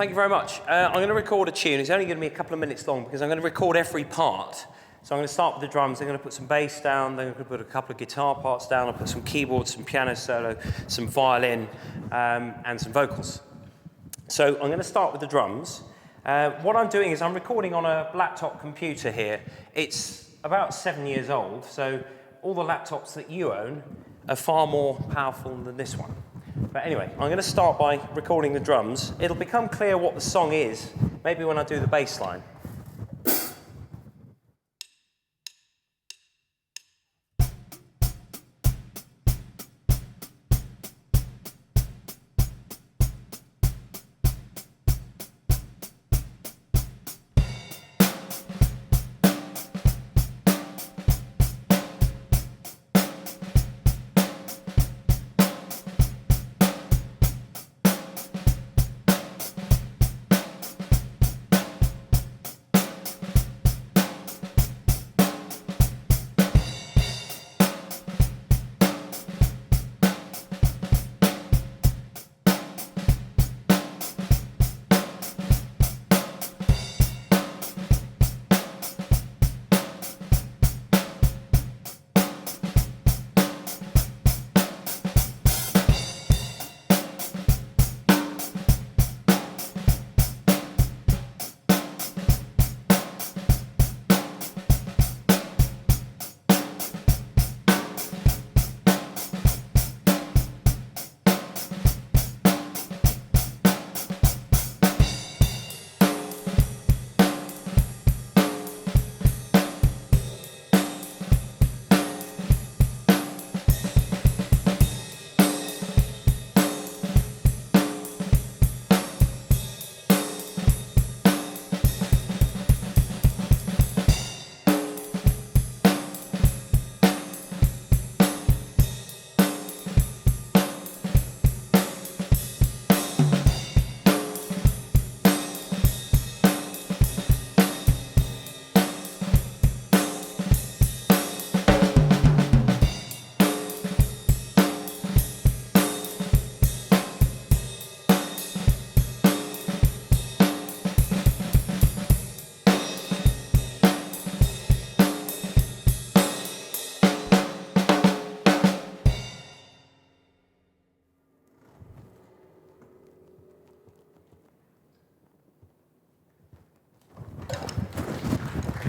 Thank you very much. I'm going to record a tune. It's only going to be a couple of minutes long because I'm going to record every part. So I'm going to start with the drums, I'm going to put some bass down, then I'm going to put a couple of guitar parts down, I'll put some keyboards, some piano solo, some violin, and some vocals. So I'm going to start with the drums. What I'm doing is I'm recording on a laptop computer here. It's about 7 years old, so all the laptops that you own are far more powerful than this one. But anyway, I'm going to start by recording the drums. It'll become clear what the song is, maybe when I do the bass line.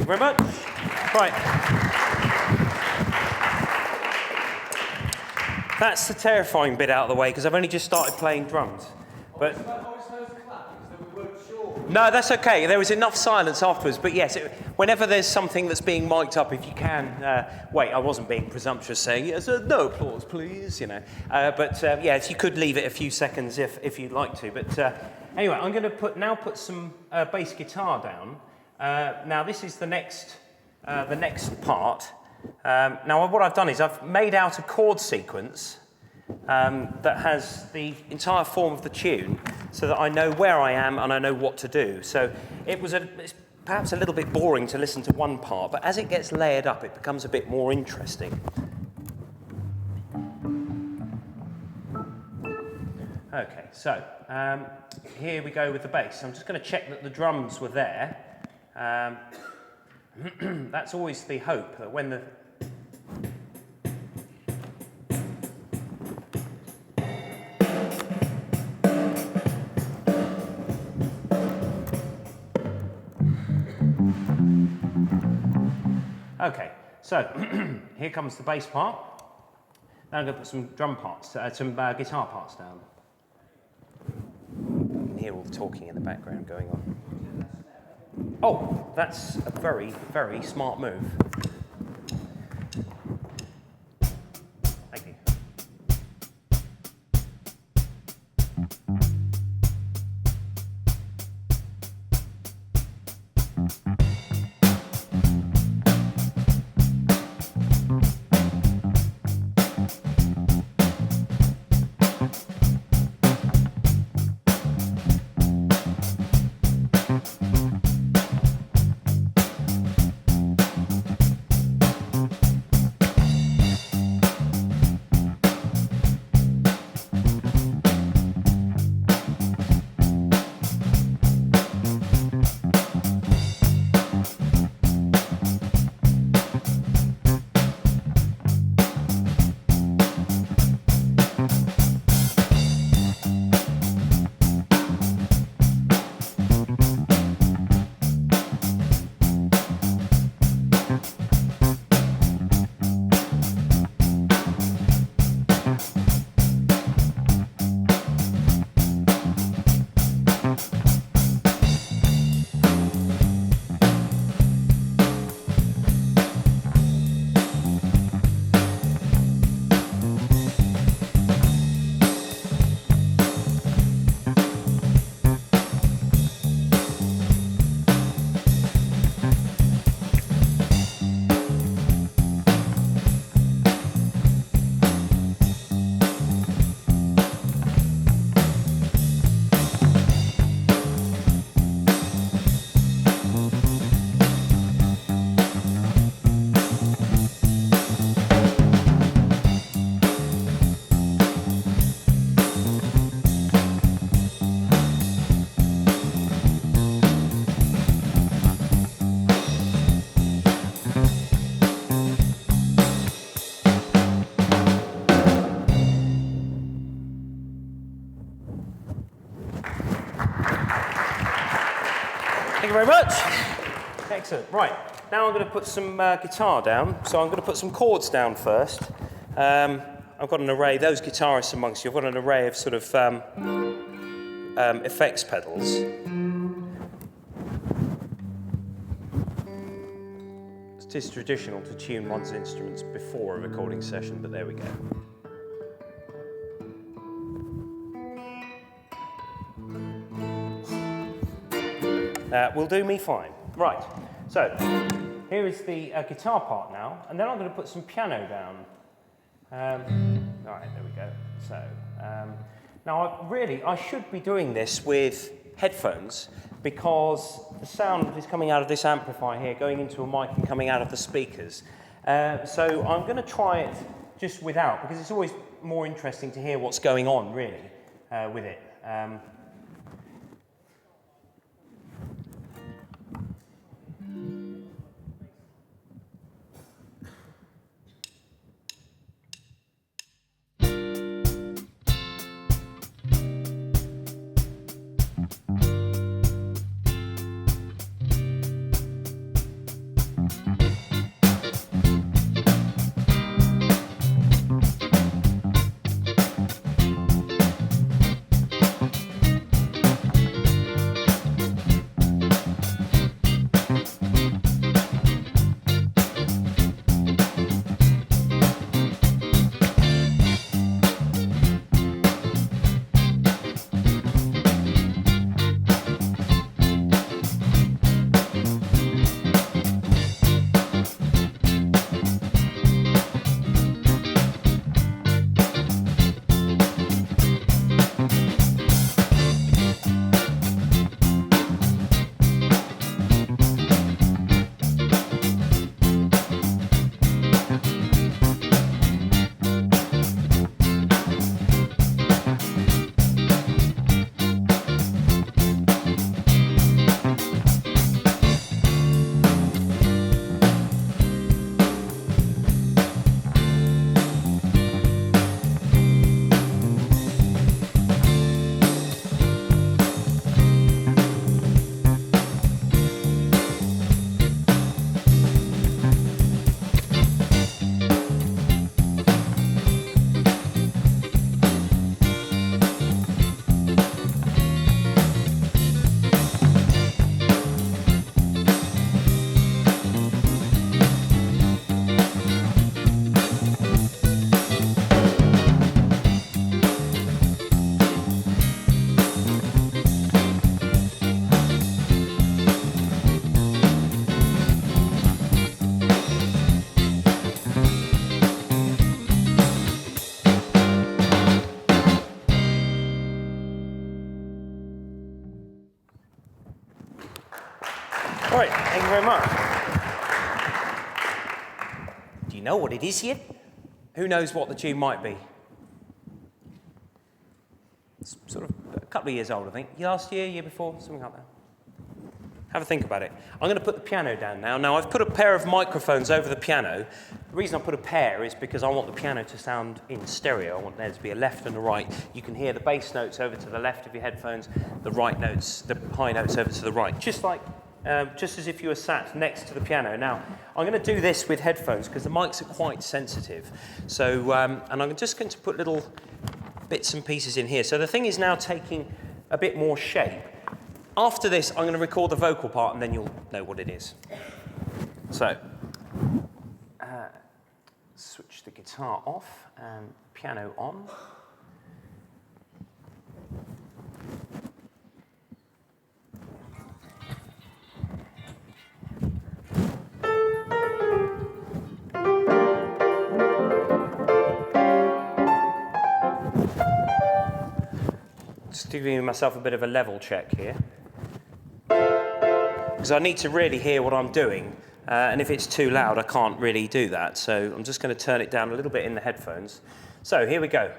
Thank you very much. Right. That's the terrifying bit out of the way because I've only just started playing drums. But no, that's okay. There was enough silence afterwards. But yes, whenever there's something that's being mic'd up, if you can wait, I wasn't being presumptuous saying yes, no applause, please. You know. Yeah, if you could leave it a few seconds if you'd like to. But anyway, I'm going to put some bass guitar down. Now this is the next part. Now what I've done is I've made out a chord sequence that has the entire form of the tune so that I know where I am and I know what to do. So it's perhaps a little bit boring to listen to one part, but as it gets layered up it becomes a bit more interesting. Okay, so here we go with the bass. I'm just going to check that the drums were there. That's always the hope that when the okay, so here comes the bass part. Now I'm going to put some drum parts, some guitar parts down. You can hear all the talking in the background going on. Oh, that's a very, very smart move. Thank you. much. Excellent. Right, now I'm going to put some guitar down. So I'm going to put some chords down first. I've got an array, those guitarists amongst you, I've got an array of sort of effects pedals. It is traditional to tune one's instruments before a recording session, but there we go. Will do me fine. Right, so here is the guitar part now, and then I'm going to put some piano down. All right, there we go. So, now I should be doing this with headphones because the sound is coming out of this amplifier here, going into a mic and coming out of the speakers. So I'm going to try it just without, because it's always more interesting to hear what's going on, really, with it. All right, thank you very much. Do you know what it is yet? Who knows what the tune might be? It's sort of a couple of years old, I think. Last year, year before, something like that. Have a think about it. I'm going to put the piano down now. Now, I've put a pair of microphones over the piano. The reason I put a pair is because I want the piano to sound in stereo. I want there to be a left and a right. You can hear the bass notes over to the left of your headphones, the right notes, the high notes over to the right, just as if you were sat next to the piano. Now, I'm going to do this with headphones because the mics are quite sensitive. So, and I'm just going to put little bits and pieces in here. So the thing is now taking a bit more shape. After this, I'm going to record the vocal part, and then you'll know what it is. So, switch the guitar off and piano on. Just giving myself a bit of a level check here, because I need to really hear what I'm doing, and if it's too loud, I can't really do that. So I'm just going to turn it down a little bit in the headphones. So here we go.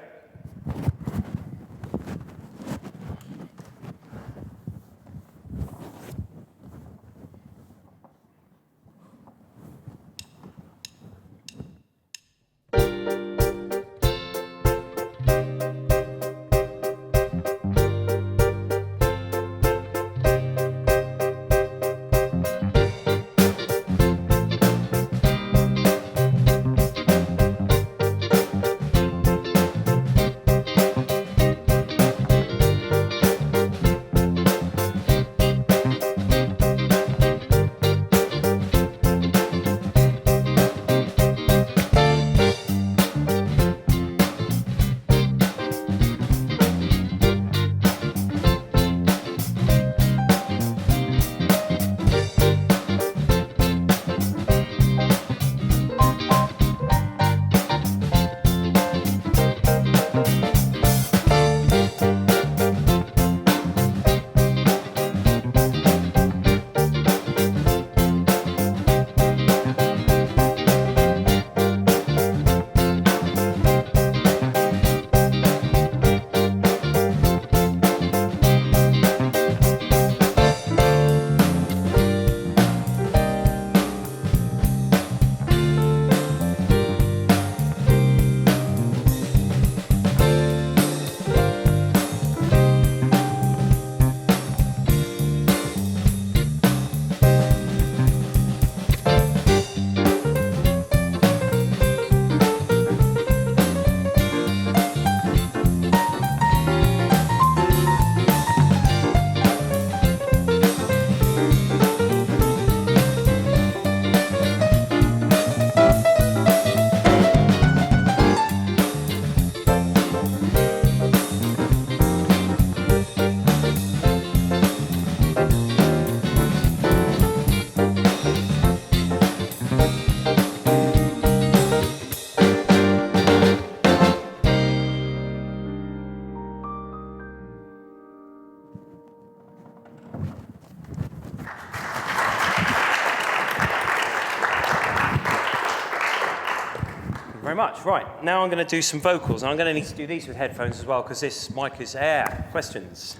much. Right, now I'm going to do some vocals, and I'm going to need to do these with headphones as well, because this mic is air. Questions?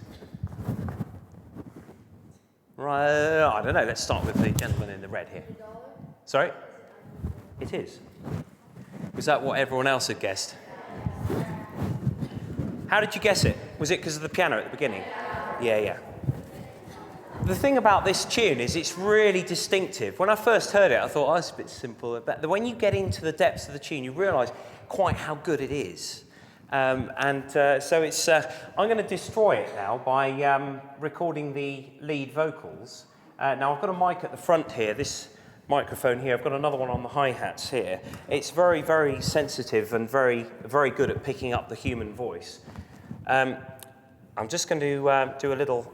Right, I don't know. Let's start with the gentleman in the red here. Sorry? It is. Was that what everyone else had guessed? How did you guess it? Was it because of the piano at the beginning? Yeah. The thing about this tune is it's really distinctive. When I first heard it, I thought, oh, it's a bit simple. But when you get into the depths of the tune, you realise quite how good it is. So it's, I'm going to destroy it now by recording the lead vocals. Now, I've got a mic at the front here, this microphone here. I've got another one on the hi-hats here. It's very, very sensitive and very, very good at picking up the human voice. I'm just going to do a little...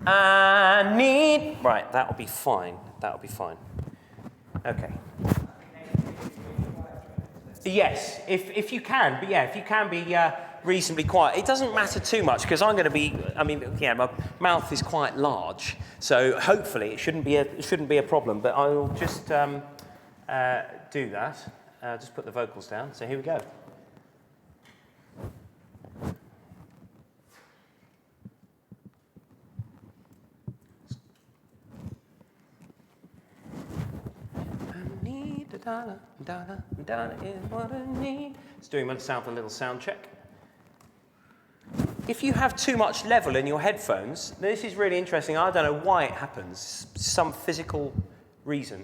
I need... Right, that'll be fine. That'll be fine. Okay. Yes, if you can, but yeah, if you can be reasonably quiet. It doesn't matter too much, because I'm going to be, my mouth is quite large, so hopefully it shouldn't be a problem, but I'll just do that. Just put the vocals down, so here we go. Dollar is what I need. It's doing myself a little sound check. If you have too much level in your headphones, this is really interesting. I don't know why it happens, some physical reason.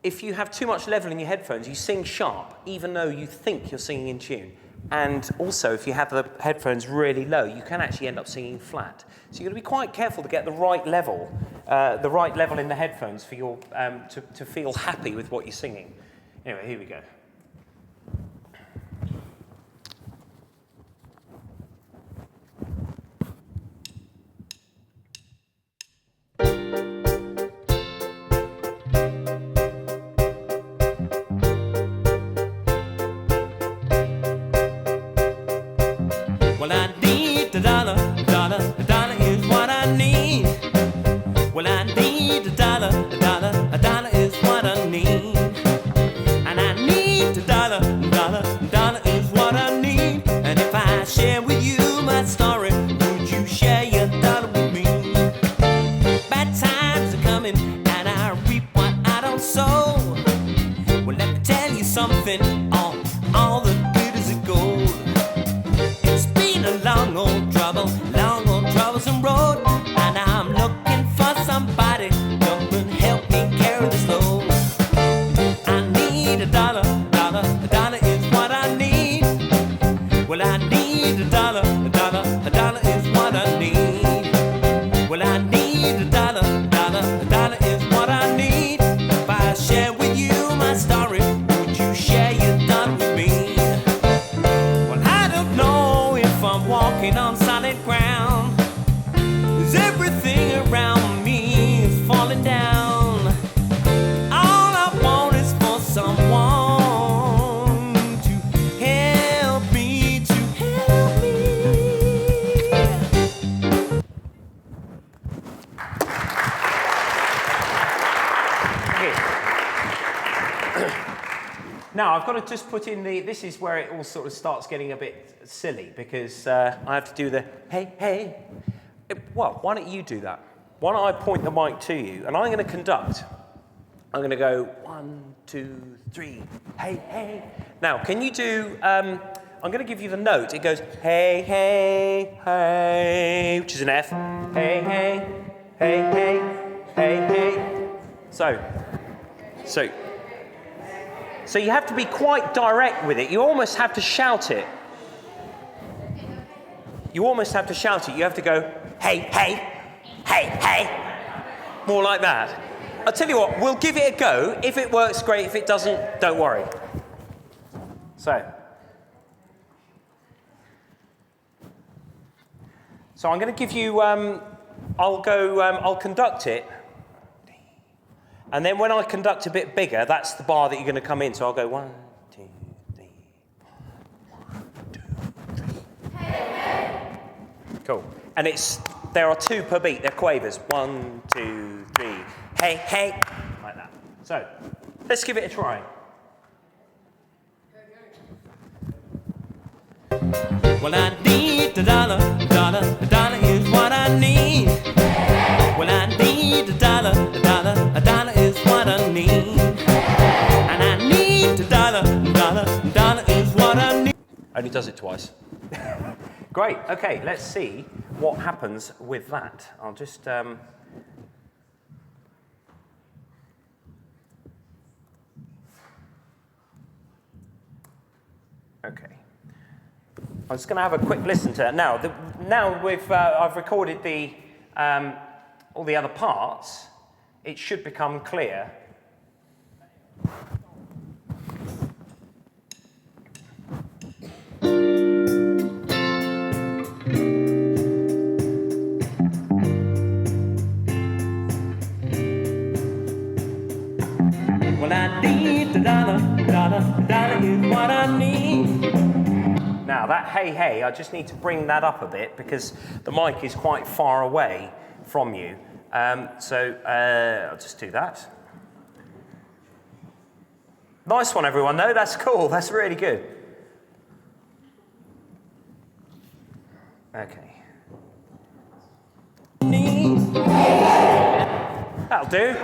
If you have too much level in your headphones, you sing sharp, even though you think you're singing in tune. And also, if you have the headphones really low, you can actually end up singing flat. So you've got to be quite careful to get the right level in the headphones for your to feel happy with what you're singing. Anyway, here we go. Well, I need a dollar is what I need. Well, I need a dollar is what I need. And I need a dollar is what I need. And if I share with you my story, would you share your dollar with me? Bad times are coming, and I reap what I don't sow. Well, let me tell you something, all the good is gold. It's been a long old troublesome road, and I'm looking for somebody who can help me carry this load. I need a dollar is what I need. Well, I need a dollar is what I need. Well, I need a dollar is what I need. If I share with you my story, would you share your dollar with me? Well, I don't know if I'm walking on solid ground, 'cause everything around me is falling down. All I want is for someone to help me, Now, I've got to just put in this is where it all sort of starts getting a bit silly, because I have to do the hey. Well, why don't you do that? Why don't I point the mic to you, and I'm going to conduct. I'm going to go 1, 2, 3, hey. Now, can you do, I'm going to give you the note. It goes hey, which is an F. Hey. So you have to be quite direct with it. You almost have to shout it. You have to go, hey. More like that. I'll tell you what, we'll give it a go. If it works, great. If it doesn't, don't worry. So I'm going to give you, I'll conduct it. And then when I conduct a bit bigger, that's the bar that you're going to come in. So I'll go 1, 2, 3, 1, 2, 3. Hey. Cool. And there are 2 per beat. They're quavers. 1, 2, 3. Hey. Like that. So let's give it a try. Well, I need a dollar, a dollar is what I need. Well, I need a dollar is what I need. And I need a dollar is what I need. Only does it twice. Great. Okay, let's see what happens with that. I'll just. Okay. I'm just going to have a quick listen to that. Now, I've recorded all the other parts. It should become clear. Well, I need a dollar is what I need. Now, that hey, hey, I just need to bring that up a bit because the mic is quite far away from you. So I'll just do that. Nice one, everyone, though. That's cool. That's really good. Okay. That'll do.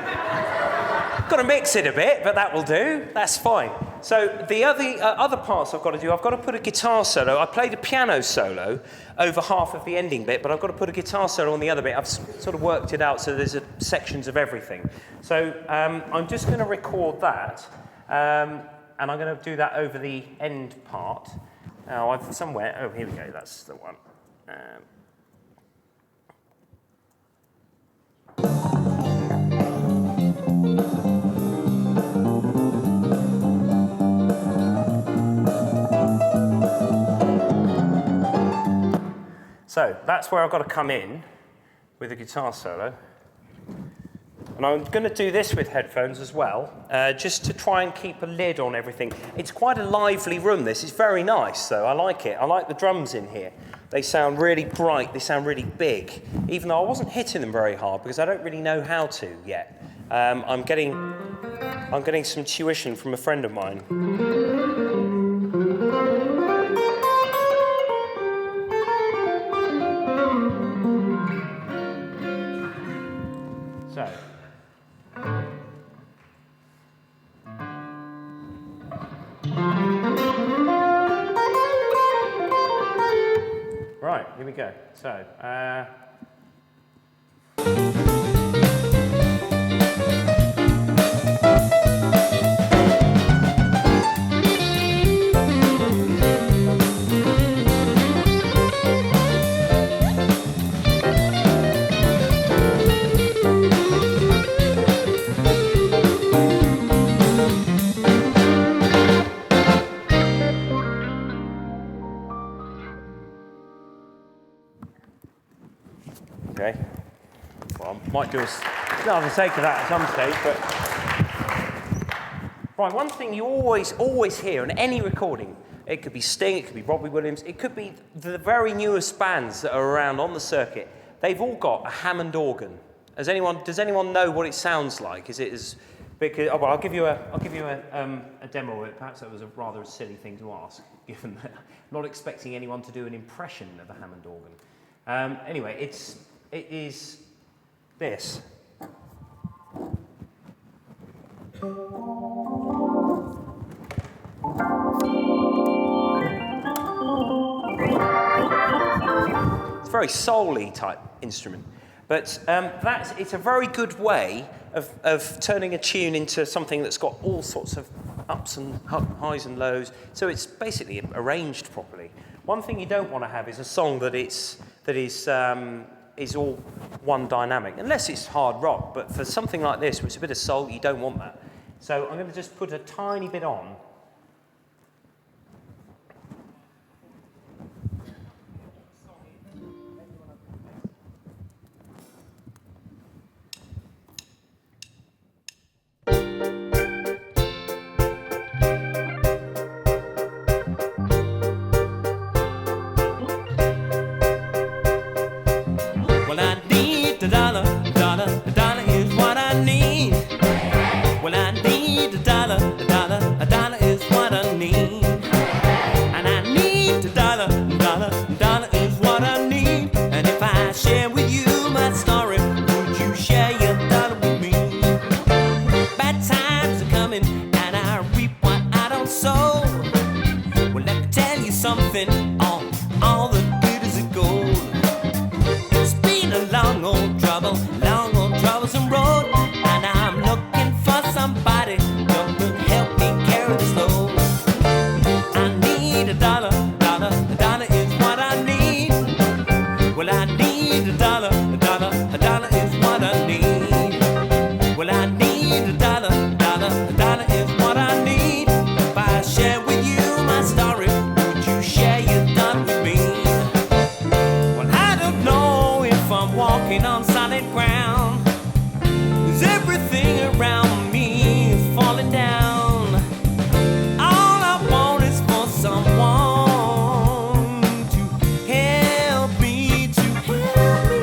Got to mix it a bit, but that will do. That's fine. So the other parts I've got to do, I've got to put a guitar solo. I played a piano solo over half of the ending bit, but I've got to put a guitar solo on the other bit. I've sort of worked it out so there's sections of everything. So I'm just going to record that, and I'm going to do that over the end part. Now I've somewhere. Oh, here we go. That's the one. So that's where I've got to come in with a guitar solo. And I'm going to do this with headphones as well, just to try and keep a lid on everything. It's quite a lively room, this. It's very nice, though. I like it. I like the drums in here. They sound really bright. They sound really big, even though I wasn't hitting them very hard because I don't really know how to yet. I'm getting some tuition from a friend of mine. So. Right, here we go. So, okay. Well, I might do another take of that at some stage, but... Right, one thing you always hear in any recording, it could be Sting, it could be Robbie Williams, it could be the very newest bands that are around on the circuit, they've all got a Hammond organ. Does anyone know what it sounds like? Is it as... Because, oh, well, I'll give you a demo of it. Perhaps that was a rather silly thing to ask, given that I'm not expecting anyone to do an impression of a Hammond organ. Anyway, it is this. It's a very soul-y type instrument, but it's a very good way of turning a tune into something that's got all sorts of ups and highs and lows. So it's basically arranged properly. One thing you don't want to have is a song that is all one dynamic, unless it's hard rock. But for something like this, where it's a bit of soul, you don't want that. So I'm going to just put a tiny bit on. Well, I need a dollar is what I need. Well, I need a dollar is what I need. And I need a dollar all the glitters of gold. It's been a long old troublesome road, and I'm looking for somebody who could help me carry this load. I need a dollar is what I need. Well, I need a dollar is what I need. Well, I need a dollar is what I need. If I share with you my story, would you share your dollar with me? Well, I don't know if I'm walking on solid ground, 'cause everything around me is falling down. All I want is for someone to help me, to help me.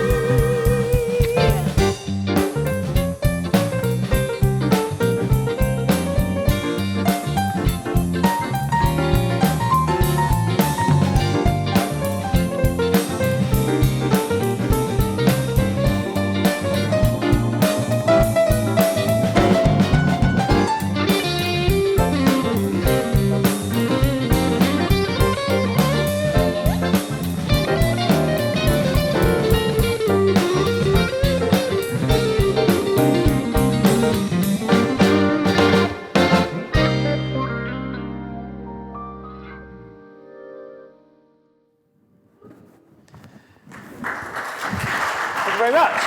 Thank you very much.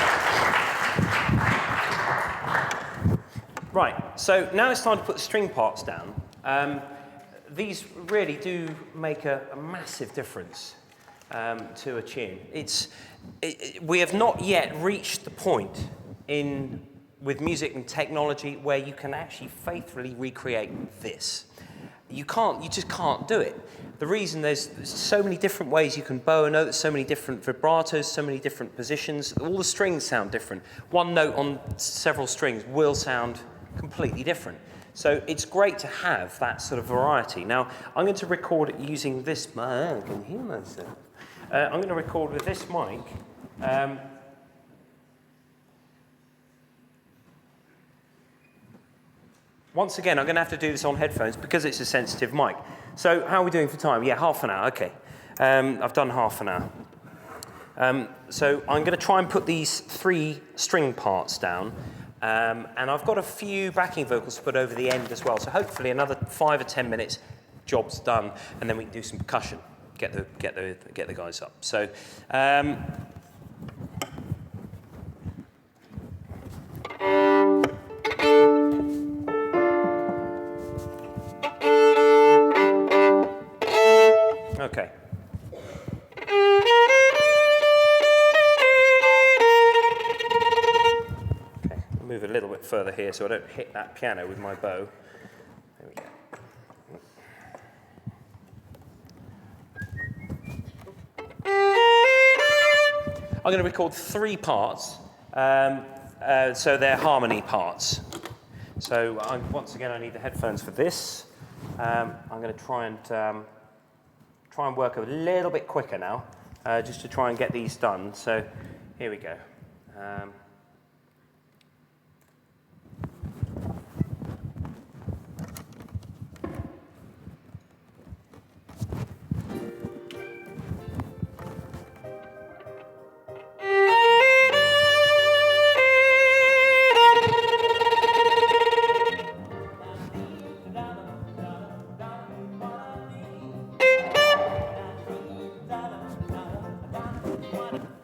Right, so now it's time to put the string parts down. These really do make a massive difference to a tune. We have not yet reached the point with music and technology where you can actually faithfully recreate this. You just can't do it. The reason there's so many different ways you can bow a note, there's so many different vibratos, so many different positions, all the strings sound different. One note on several strings will sound completely different. So it's great to have that sort of variety. Now, I'm going to record it using this mic. I can hear myself. I'm going to record with this mic. Once again, I'm going to have to do this on headphones because it's a sensitive mic. So how are we doing for time? Yeah, half an hour, okay. I've done half an hour. So I'm going to try and put these 3 string parts down. And I've got a few backing vocals to put over the end as well. So hopefully another 5 or 10 minutes, job's done, and then we can do some percussion, get the guys up. So. Okay. Move a little bit further here so I don't hit that piano with my bow. There we go. I'm going to record 3 parts, so they're harmony parts. So once again, I need the headphones for this. I'm going to try and work a little bit quicker now, just to try and get these done. So here we go.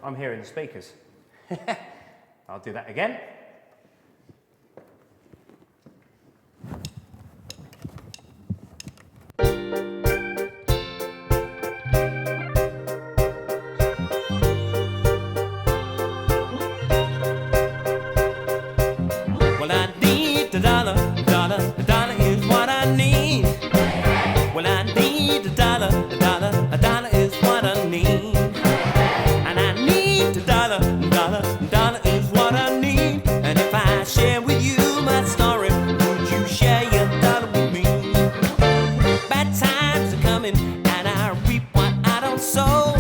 I'm hearing the speakers. I'll do that again. Well, I need a dollar is what I need. Well, I need a dollar is what I need. And I need a dollar is what I need. And if I share with you my story, would you share your dollar with me? Bad times are coming, and I reap what I don't sow.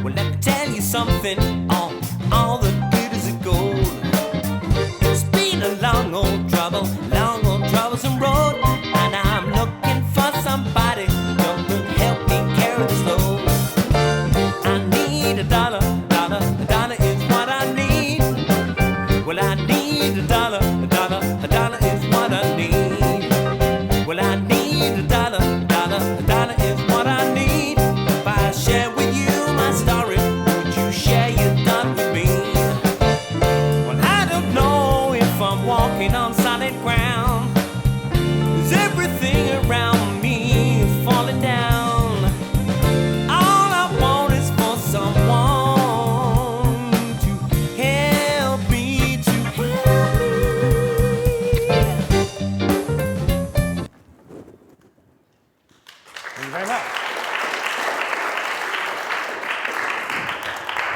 Well, let me tell you something, all the glitters of gold. It's been a long old troublesome road, and I'm looking for somebody who can help me carry this load.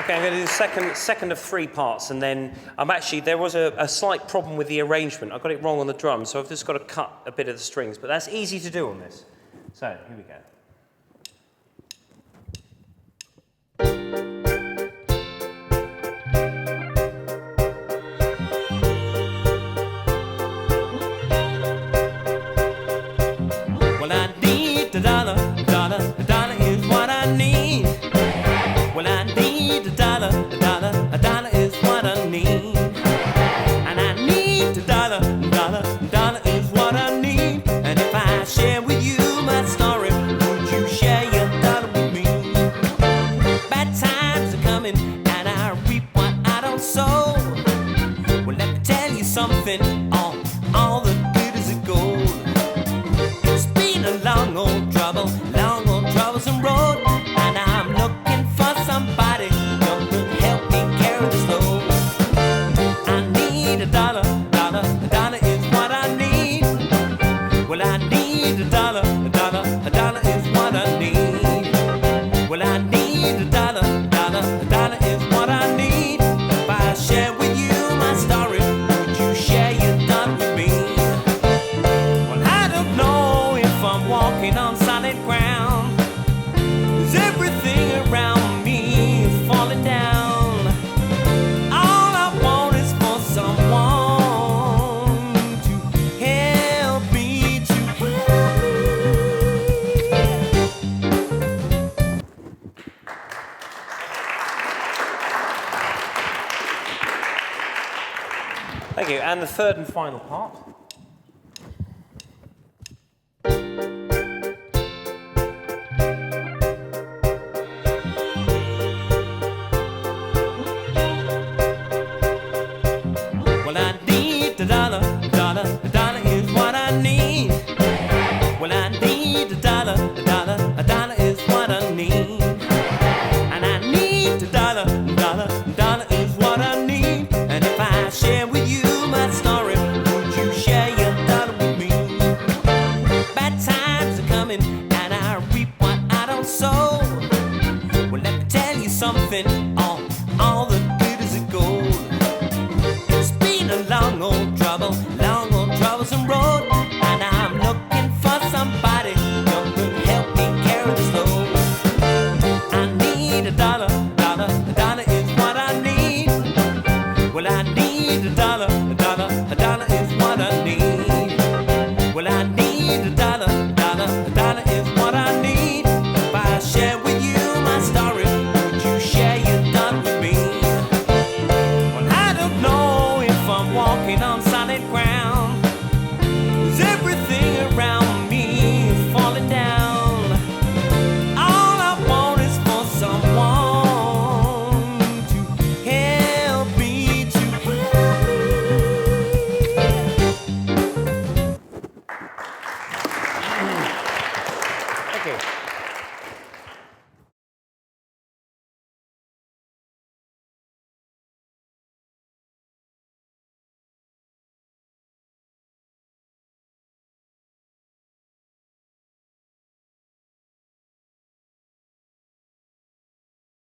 Okay, I'm going to do the second of 3 parts, and then there was a slight problem with the arrangement. I got it wrong on the drums, so I've just got to cut a bit of the strings, but that's easy to do on this. So, here we go. Well, I need a dollar, a dollar is what I need. Well, I need a dollar is what I need. And I need a dollar is what I need. And if I share with you my story, would you share your dollar with me? Bad times are coming, and I reap what I don't sow. Well, let me tell you something, all the glitters are gold. It's been a long old troublesome road, and I'm looking for somebody to help me carry this load. I need a dollar is what I need. Well, I need a dollar is what I need. Well, I need a dollar is what I need. If I share with you my story, would you share your dollar with me? Well, I don't know if I'm walking on solid ground, 'cause everything around me is falling down. All I want is for someone to help me, Thank you. And the third and final part. Well, I need a dollar is what I need. Well, I need a dollar is what I need. And I need a dollar is what I need. And if I share with you my story, would you share your dollar with me? Bad times are coming, and I reap what I don't sow. Well, let me tell you something,